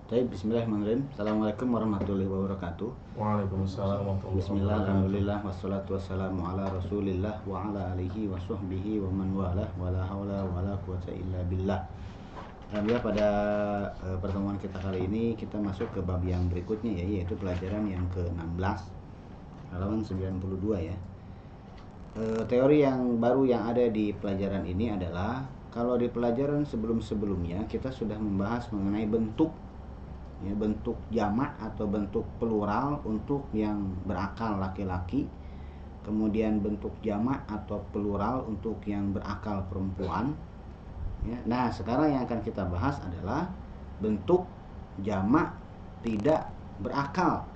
Baik, bismillahirrahmanirrahim. Assalamualaikum warahmatullahi wabarakatuh. Waalaikumsalam warahmatullahi Bismillah, wabarakatuh. alhamdulillah, wassalatu wassalamu ala rasulillah wa ala alihi wa sahbihi wa man walah, wa la hawla wa la quwata illa billah. Alhamdulillah, pada pertemuan kita kali ini kita masuk ke bab yang berikutnya, yaitu pelajaran yang ke-16 halaman 92 ya. Teori yang baru yang ada di pelajaran ini adalah, kalau di pelajaran sebelum-sebelumnya kita sudah membahas mengenai bentuk ya, bentuk jamak atau bentuk plural untuk yang berakal laki-laki, kemudian bentuk jamak atau plural untuk yang berakal perempuan ya. Nah, sekarang yang akan kita bahas adalah bentuk jamak tidak berakal,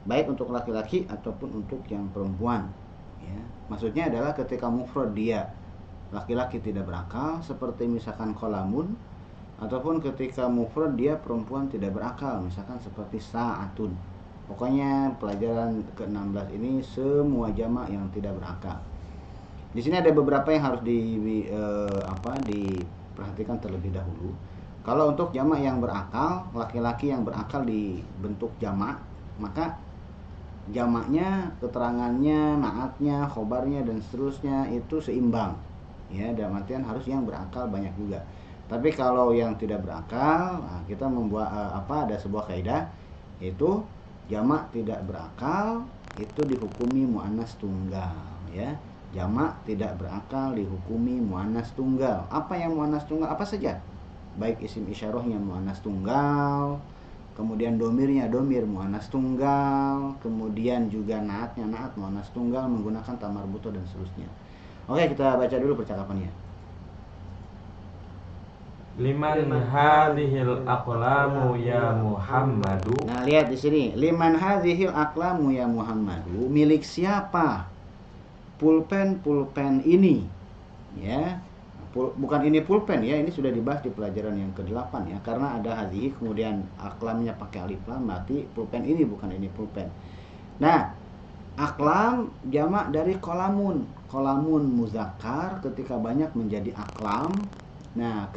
baik untuk laki-laki ataupun untuk yang perempuan ya. Maksudnya adalah ketika mufrad dia laki-laki tidak berakal, seperti misalkan qalamun, ataupun ketika mufrad dia perempuan tidak berakal, misalkan seperti sa'atun. Pokoknya pelajaran ke-16 ini semua jamak yang tidak berakal. Di sini ada beberapa yang harus diperhatikan terlebih dahulu. Kalau untuk jamak yang berakal, laki-laki yang berakal di bentuk jamak, maka jamaknya, keterangannya, naatnya, khobarnya dan seterusnya itu seimbang ya, dalam artian harus yang berakal banyak juga. Tapi kalau yang tidak berakal, nah kita membuat ada sebuah kaidah, yaitu jamak tidak berakal itu dihukumi muannas tunggal ya. Jamak tidak berakal dihukumi muannas tunggal. Apa yang muannas tunggal? Apa saja, baik isim isyarahnya muannas tunggal, kemudian domirnya domir muannas tunggal, kemudian juga naatnya naat muannas tunggal menggunakan ta marbuthah dan seterusnya. Oke, kita baca dulu percakapannya. Liman hadhil aqlamu ya Muhammadu. Nah, lihat di sini, liman hadhil aqlamu ya Muhammadu, milik siapa pulpen ini ya. Bukan ini pulpen ya, ini sudah dibahas di pelajaran yang ke-8 ya, karena ada hadhihi kemudian aklamnya pakai alif lam, berarti pulpen ini, bukan ini pulpen. Nah, aklam jamak dari kolamun. Kolamun muzakkar ketika banyak menjadi aklam. Nah,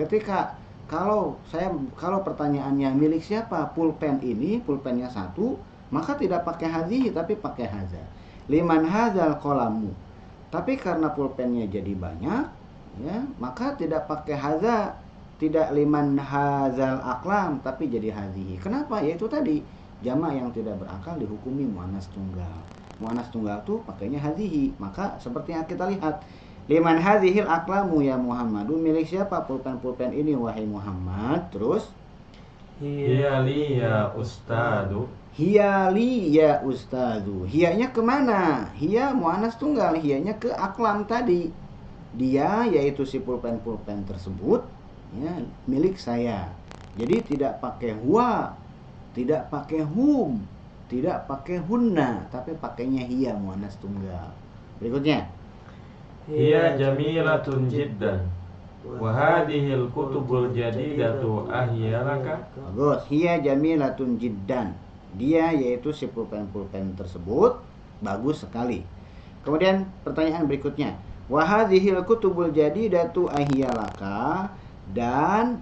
kalau pertanyaannya milik siapa pulpen ini, pulpennya satu, maka tidak pakai hadhihi tapi pakai haza. Liman hadzal kolamu. Tapi karena pulpennya jadi banyak ya, maka tidak pakai haza, tidak liman hadzal aklam, tapi jadi hadhihi. Kenapa? Yaitu tadi, jamak yang tidak berakal dihukumi muannas tunggal. Muannas tunggal tuh pakainya hadhihi. Maka seperti yang kita lihat, liman hadhil aqlamu ya Muhammadu, milik siapa pulpen-pulpen ini wahai Muhammad. Terus Hiya li ya ustadu. hiya li ya ustadu. Hiyanya kemana? Hiya muannas tunggal, hiyanya ke aklam tadi. Dia yaitu si pulpen-pulpen tersebut ya, milik saya. Jadi tidak pakai huwa, tidak pakai hum, tidak pakai hunna, tapi pakainya hiya muannas tunggal. Berikutnya, Hiya jamilatun jiddan. Wa hadhil kutubul jadidatu ahyalaka. bagus. Hiya jamilatun jiddan. Dia yaitu si pulpen-pulpen tersebut bagus sekali. Kemudian pertanyaan berikutnya, wa hadhil kutubul jadidatu ahyalaka, dan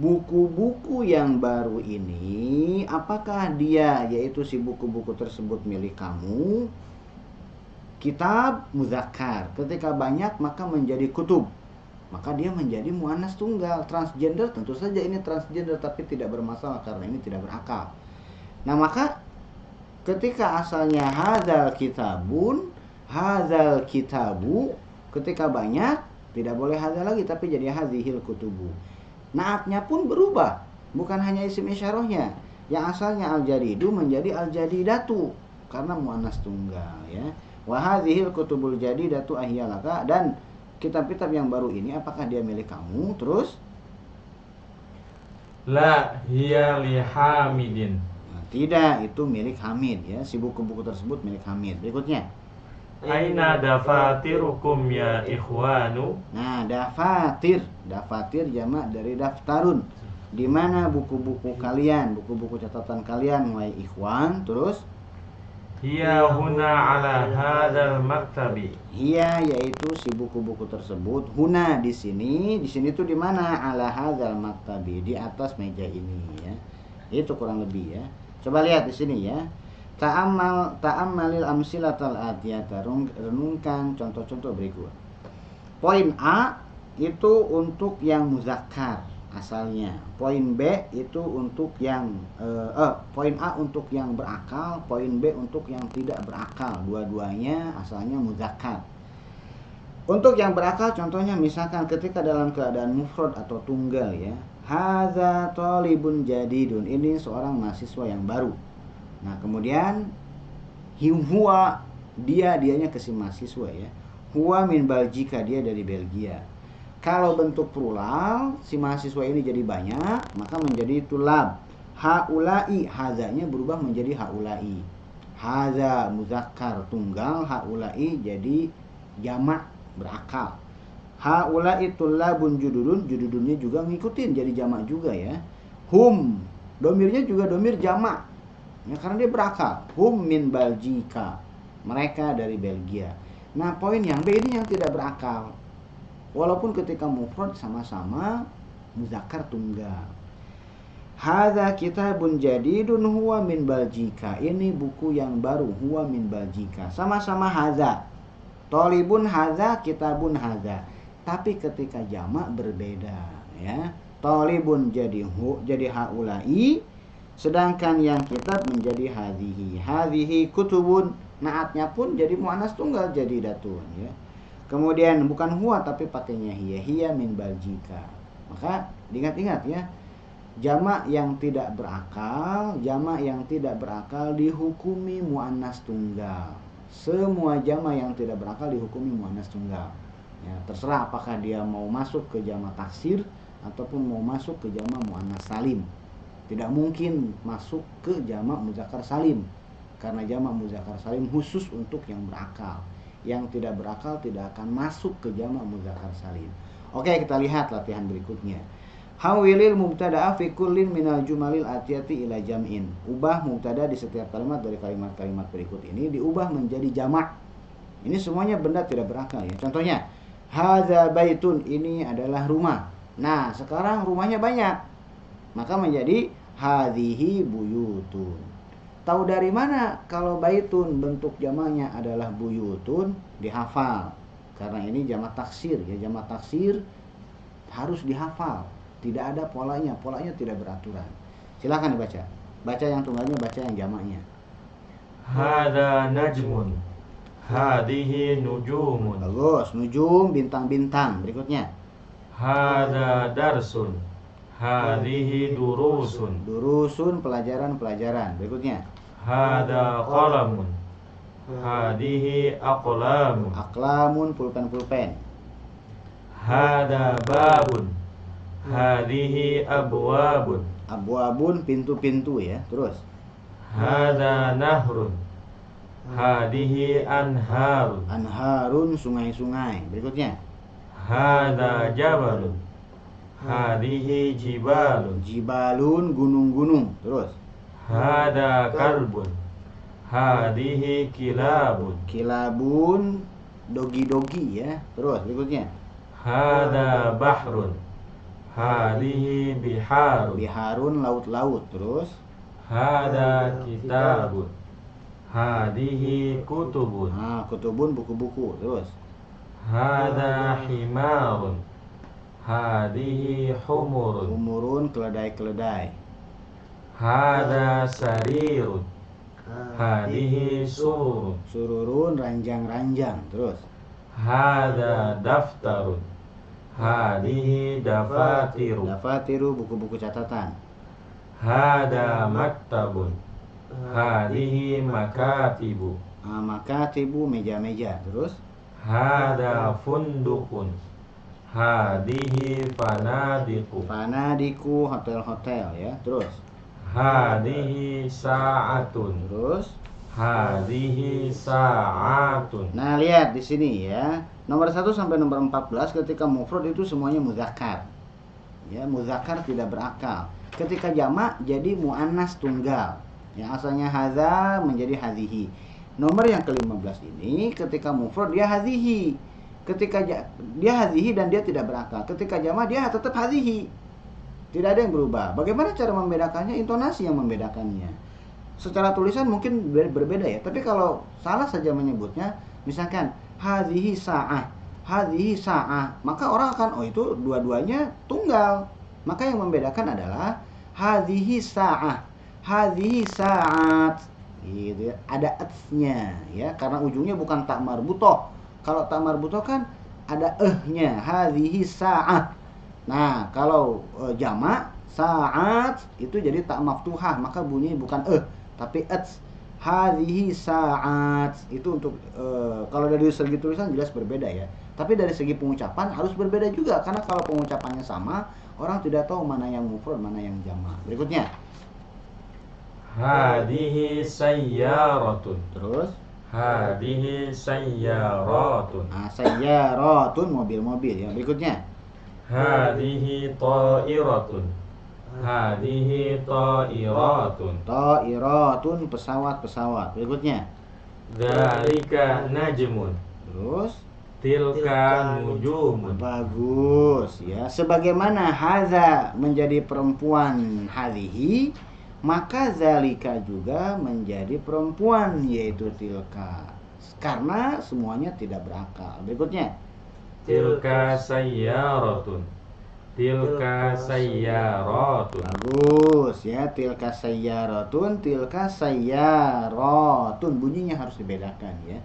buku-buku yang baru ini apakah dia yaitu si buku-buku tersebut milik kamu? Kitab muzakkar, ketika banyak maka menjadi kutub, maka dia menjadi muannas tunggal. Transgender, tentu saja ini transgender, tapi tidak bermasalah karena ini tidak berakal. Nah, maka ketika asalnya hadzal kitabun, hadzal kitabu, ketika banyak tidak boleh hadzal lagi tapi jadi hadzihil kutubu. Naatnya pun berubah, bukan hanya isim isyarahnya. Yang asalnya al-jadidu menjadi al-jadidatu karena muannas tunggal ya. Wa hadzihil kutubul jadidatu ahyalaka, dan kitab-kitab yang baru ini apakah dia milik kamu? Terus La hiya li Hamidin. nah, tidak, itu milik Hamid ya, si buku-buku tersebut milik Hamid. Berikutnya, Aina dafatirukum ya ikhwanu. nah dafatir, dafatir jamak dari daftarun. Di mana buku-buku kalian, buku-buku catatan kalian wahai ikhwan? Terus Hiya huna ala hadzal maktabi. Hiya yaitu si buku-buku tersebut, huna di sini tuh di mana? Ala hadzal maktabi, di atas meja ini ya. Itu kurang lebih ya. Coba lihat di sini ya. Ta'ammalil amsilatal atiyata, renungkan contoh-contoh berikut. Poin A itu untuk yang muzakkar asalnya. Poin B itu untuk yang poin A untuk yang berakal, poin B untuk yang tidak berakal. Dua-duanya asalnya muzakkar. Untuk yang berakal contohnya misalkan ketika dalam keadaan mufrad atau tunggal ya. Hadza talibun jadidun, ini seorang mahasiswa yang baru. Nah, kemudian huwa dianya ke si mahasiswa ya. Huwa min Baljika, dia dari Belgia. Kalau bentuk plural, si mahasiswa ini jadi banyak, maka menjadi tulab. Haulai, hazanya berubah menjadi haulai. Haza muzakkar tunggal, haulai jadi jamak berakal. Haulai tulabun jududun, jududunnya juga ngikutin jadi jamak juga ya. Hum, domirnya juga domir jamak. Ya, karena dia berakal. Hum min Baljika, mereka dari Belgia. Nah, poin yang B ini yang tidak berakal. Walaupun ketika mufrad sama-sama muzakkar tunggal. Hadza kitabun jadidun huwa min Baljika. Ini buku yang baru, huwa min Baljika. Sama-sama hadza. Talibun hadza, kitabun hadza. Tapi ketika jamak berbeda ya. Talibun jadi haulai, sedangkan yang kitab menjadi hadhihi. Hadhihi kutubun, naatnya pun jadi muannas tunggal jadi datun ya. Kemudian bukan huwa tapi pakainya hiya min Baljika. Maka diingat-ingat ya. Jamak yang tidak berakal dihukumi muannas tunggal. Semua jamak yang tidak berakal dihukumi muannas tunggal. Ya, terserah apakah dia mau masuk ke jamak taksir ataupun mau masuk ke jamak muannas salim. Tidak mungkin masuk ke jamak muzakkar salim. Karena jamak muzakkar salim khusus untuk yang berakal. Yang tidak berakal tidak akan masuk ke jamak muzakkar salim. Oke, kita lihat latihan berikutnya. Hawilil mubtada'a fi kullin minal jumalil atiyati ila jam'in. Ubah mubtada di setiap kalimat dari kalimat-kalimat berikut ini diubah menjadi jamak. Ini semuanya benda tidak berakal ya. Contohnya, hadza baitun, ini adalah rumah. Nah, sekarang rumahnya banyak. Maka menjadi hadhihi buyutun. Tahu dari mana kalau baitun bentuk jamaknya adalah buyutun? Dihafal. Karena ini jamak taksir ya, jamak taksir harus dihafal. Tidak ada polanya, polanya tidak beraturan. Silakan dibaca. Baca yang tunggalnya, baca yang jamaknya. Hadza najmun. Hadhihi nujumun. Bagus, nujum bintang-bintang. Berikutnya. Hadza darsun. Hadhihi durusun. Durusun pelajaran-pelajaran. Berikutnya. Hadza qalamun. Hadhihi aqlamun. Aqlamun pulpen-pulpen. Hadza babun. Hadhihi abwabun. Abwabun pintu-pintu ya. Terus. Hadza nahrun. Hadhihi anharun. Anharun sungai-sungai. Berikutnya. Hadza jabalun. Hadhihi jibalun. Jibalun gunung-gunung. Terus. Hadza kalbun. Hadhihi kilabun. Kilabun dogi-dogi ya. Terus berikutnya. Hadza bahrun. Hadhihi biharun. Biharun laut-laut. Terus. Hadza kitabun. Hadhihi kutubun. Nah, kutubun buku-buku. Terus. Hadza himarun. Hadhihi humurun. Umurun keledai-keledai. Hadza sarirun. Hadhihi surun. Sururun ranjang-ranjang. Terus. Hadza daftarun. Hadhihi dafatiru. Dafatiru buku-buku catatan. Hadza maktabun. Hadhihi makatibu. Nah, makatibu meja-meja. Terus. Hadza fundukun. Hadhihi fanadiku. Fanadiku hotel-hotel ya. Terus. Hadhihi sa'atun. Terus. Hadhihi sa'atun. Nah, lihat di sini ya. Nomor 1 sampai nomor 14 ketika mufrad itu semuanya muzakkar. Ya, muzakkar tidak berakal. Ketika jamak jadi muannas tunggal. Ya, asalnya hadza menjadi hadhihi. Nomor yang ke-15 ini ketika mufrad dia hadhihi. Ketika dia hadhihi dan dia tidak berakal. Ketika jamak dia tetap hadhihi. Tidak ada yang berubah. Bagaimana cara membedakannya? Intonasi yang membedakannya. Secara tulisan mungkin berbeda ya, tapi kalau salah saja menyebutnya, misalkan hadhihi sa'ah, hadhihi sa'ah, maka orang akan itu dua-duanya tunggal. Maka yang membedakan adalah hadhihi sa'ah, hadhihi sa'at. Gitu ya. Ada ats-nya ya, karena ujungnya bukan tak marbutoh. Kalau tak marbutoh kan ada nya, hadhihi sa'ah. Nah, kalau jamak sa'at itu jadi tak maftuhah, maka bunyi bukan tapi ats. Hadhihi sa'at itu untuk kalau dari segi tulisan jelas berbeda ya. Tapi dari segi pengucapan harus berbeda juga, karena kalau pengucapannya sama, orang tidak tahu mana yang mufrad, mana yang jamak. Berikutnya. Hadhihi sayyaratun. Terus Hadhihi sayyaratun. nah, sayyaratun mobil-mobil ya. Berikutnya. Hadhihi ta'iratun. Hadhihi ta'iratun. Ta'iratun pesawat-pesawat. Berikutnya. Dzalika najmun. Terus Tilka nujumun. bagus ya. Sebagaimana hadza menjadi perempuan hadhihi, maka zalika juga menjadi perempuan yaitu tilka. Karena semuanya tidak berakal. Berikutnya. Tilka sayyaratun. Tilka sayyaratun. Bagus ya, tilka sayyaratun, tilka sayyaratun. Bunyinya harus dibedakan ya.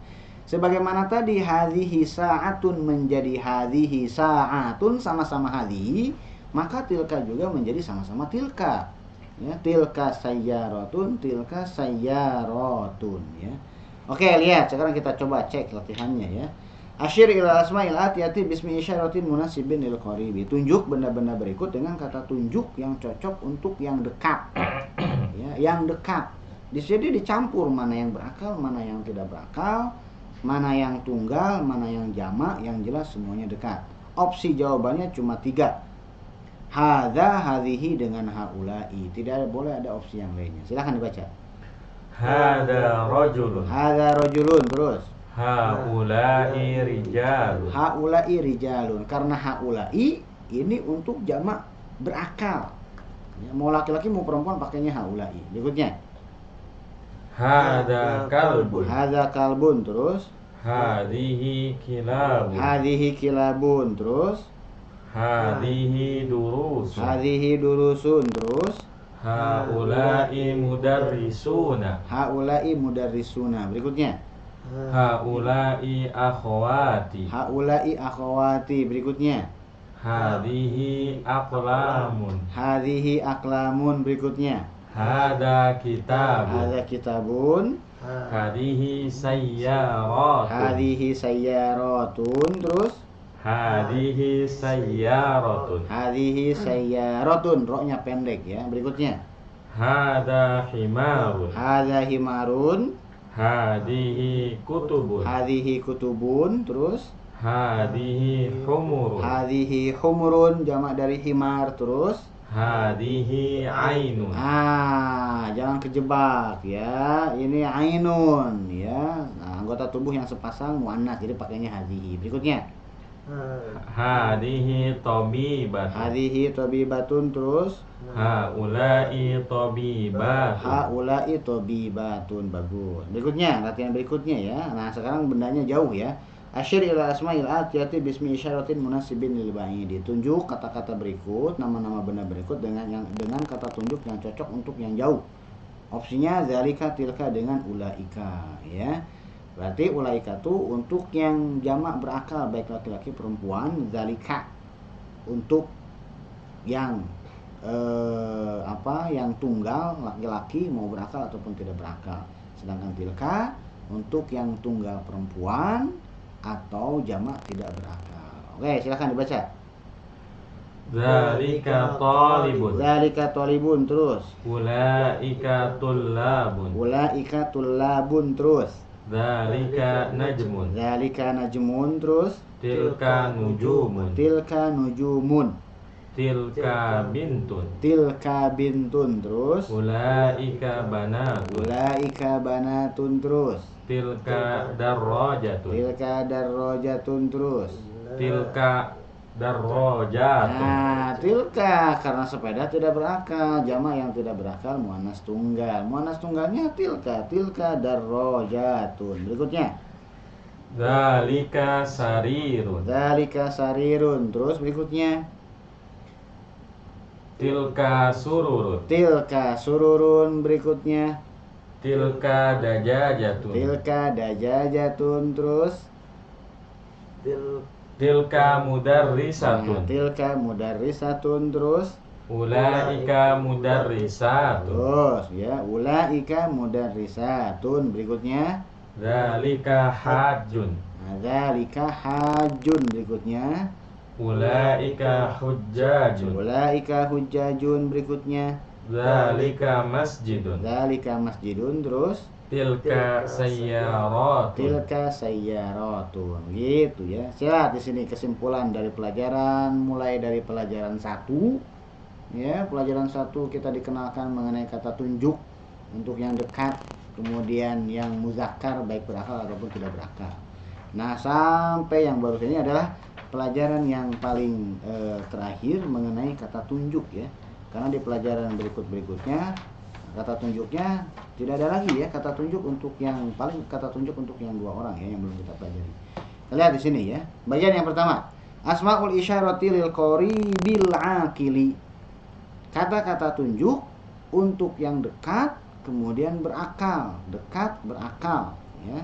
Sebagaimana tadi hadhihi sa'atun menjadi hadhihi sa'atun, sama-sama hadhihi, maka tilka juga menjadi sama-sama tilka. Ya, tilka sayyaratun, tilka sayyaratun ya. Oke, lihat sekarang kita coba cek latihannya ya. Asyir ila asma'il atiyati bismi isyaratin munasibin lil qaribi. Tunjuk benda-benda berikut dengan kata tunjuk yang cocok untuk yang dekat. Ya, yang dekat. Di sini dicampur mana yang berakal, mana yang tidak berakal, mana yang tunggal, mana yang jamak, yang jelas semuanya dekat. Opsi jawabannya cuma 3. Hadza, hadhihi dengan haula'i. Tidak boleh ada opsi yang lainnya. Silakan dibaca. Hada rajulun. Hadza rajulun, terus. Haula'i rijalun. Haula'i rijalun. Karena haula'i ini untuk jamak berakal. Ya, mau laki-laki mau perempuan pakainya haula'i. Berikutnya. Hada kalbun. Hadza kalbun, terus. Hadhihi kilabun. Hadhihi kilabun, terus. Hadhihi durusun. Hadhihi durusun, terus. Haula'i mudarrisuna. Haula'i mudarrisuna. Berikutnya. Haula'i akhwati. Haula'i akhwati. Berikutnya. Hadhihi aqlamun. Hadhihi aklamun. Berikutnya. Hada kitabun. Hadza kitabun. Hadhihi sayyaratun. Hadhihi sayyaratun, terus. Hadhihi sayyaratun. Hadhihi sayyaratun. Roknya pendek ya. Berikutnya. Hada himarun. Hadza himarun. Hadhihi kutubun. Hadhihi kutubun, terus. Hadhihi humurun. Hadhihi humurun, jamak dari himar, terus. Hadhihi ainun. Jangan kejebak ya. Ini ainun ya. Nah, anggota tubuh yang sepasang muannas, jadi pakainya hadhihi. Berikutnya. Hadhihi tabibatun. Hadhihi tabibatun, terus. Haula'i tabibatun. Haula'i tabibatun. Bagus. Berikutnya, latihan berikutnya ya. Nah, sekarang bendanya jauh ya. Asyir ila asma'il atiyati bismi isyaratin munasibin lil ba'idi. Tunjuk kata-kata berikut, nama-nama benda berikut dengan kata tunjuk yang cocok untuk yang jauh. Opsinya zalika, tilka dengan ulaika ya. Berarti ulaika itu untuk yang jamak berakal baik laki-laki perempuan, zalika untuk yang yang tunggal laki-laki mau berakal ataupun tidak berakal. Sedangkan tilka untuk yang tunggal perempuan atau jamak tidak berakal. Oke, silakan dibaca. Zalika talibun. Zalika talibun, terus. Ulaika tullabun. Ulaika tullabun, terus. Zalika najmun. Zalika najmun, terus. Tilka nujumun. Tilka nujumun. tilka bintun, tilka bintun, terus ulaika banatun, ulaika banatun, terus tilka darrajatun, tilka darrojatun, terus tilka darrajatun, nah, tilka karena sepeda tidak berakal, jamak yang tidak berakal muannas tunggal. Muannas tunggalnya tilka, tilka darrojatun. Berikutnya dzalika sarirun, dzalika sarirun, terus berikutnya tilka sururun, tilka sururun, berikutnya tilka dajajatun, tilka dajajatun, terus tilka nah, mudarrisatun, tilka mudarrisatun, terus ulaika mudarrisatun, terus ya ulaika mudarrisatun. Berikutnya dzalika hajjun, nah, dzalika hajjun. Berikutnya ulaika hujjajun, ulaika hujjajun. Berikutnya dzalika masjidun, dzalika masjidun, terus tilka sayyaratun. tilka sayyaratun. Gitu ya. Lihat di sini kesimpulan dari pelajaran, mulai dari pelajaran 1 ya. Pelajaran 1 kita dikenalkan mengenai kata tunjuk untuk yang dekat, kemudian yang muzakkar baik berakal ataupun tidak berakal. Nah, sampai yang baru ini adalah pelajaran yang paling terakhir mengenai kata tunjuk ya. Karena di pelajaran berikutnya kata tunjuknya tidak ada lagi ya, kata tunjuk untuk yang paling kata tunjuk untuk yang 2 orang ya, yang belum kita pelajari. Kita lihat di sini ya. Bagian yang pertama, asmaul isyarati lil qaribil aqili. Kata-kata tunjuk untuk yang dekat kemudian berakal, dekat berakal ya.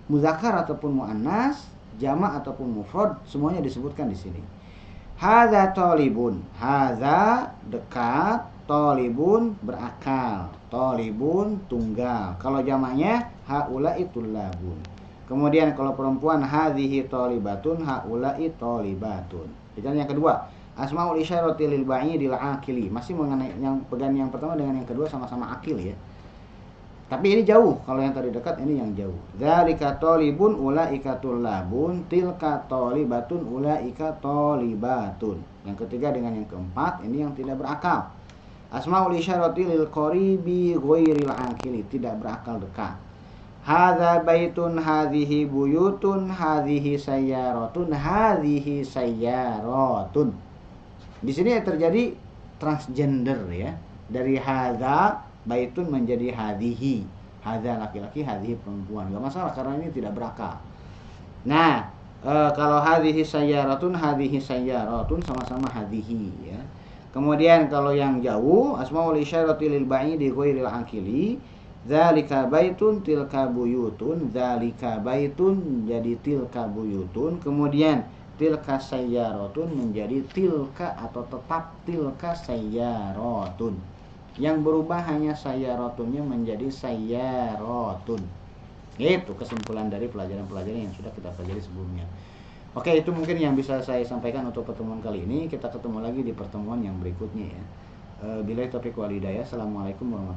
Muzakkar ataupun muannas, jamak ataupun mufrad, semuanya disebutkan di sini. Hadza talibun, hadza dekat, talibun berakal, talibun tunggal. Kalau jamaknya haula'i tullabun. Kemudian kalau perempuan hadhihi talibatun, haula'i talibatun. Kemudian yang kedua, asmaul isyarati lil ba'idil aqili. Masih mengenai yang pegan yang pertama dengan yang kedua sama-sama akil ya. Tapi ini jauh, kalau yang tadi dekat ini yang jauh. Dzalika talibun ulaika tullabun, tilka talibatun ulaika talibatun. Yang ketiga dengan yang keempat ini yang tidak berakal. Asmaul isyarati lil qaribi ghairil aqili, tidak berakal dekat. Hadza baitun, hadhihi buyutun, hadhihi sayyaratun, hadhihi sayyaratun. Di sini terjadi transgender ya. Dari hadza baitun menjadi hadhihi. Hadza laki-laki, hadhihi perempuan. Gak masalah karena ini tidak berakal. Nah, kalau hadhihi sayyaratun, hadhihi sayyaratun sama-sama hadhihi ya. Kemudian kalau yang jauh, asmaul isyarati lil ba'idi ghairil aqili, dzalika baitun, tilka buyutun, dzalika baitun jadi tilka buyutun. Kemudian tilka sayyaratun menjadi tilka atau tetap tilka sayyaratun. Yang berubah hanya sayyarotunnya menjadi sayyarotun. Itu kesimpulan dari pelajaran-pelajaran yang sudah kita pelajari sebelumnya. Oke, itu mungkin yang bisa saya sampaikan untuk pertemuan kali ini. Kita ketemu lagi di pertemuan yang berikutnya ya. Billahi taufiq wal hidayah. Assalamualaikum warahmatullahi wabarakatuh.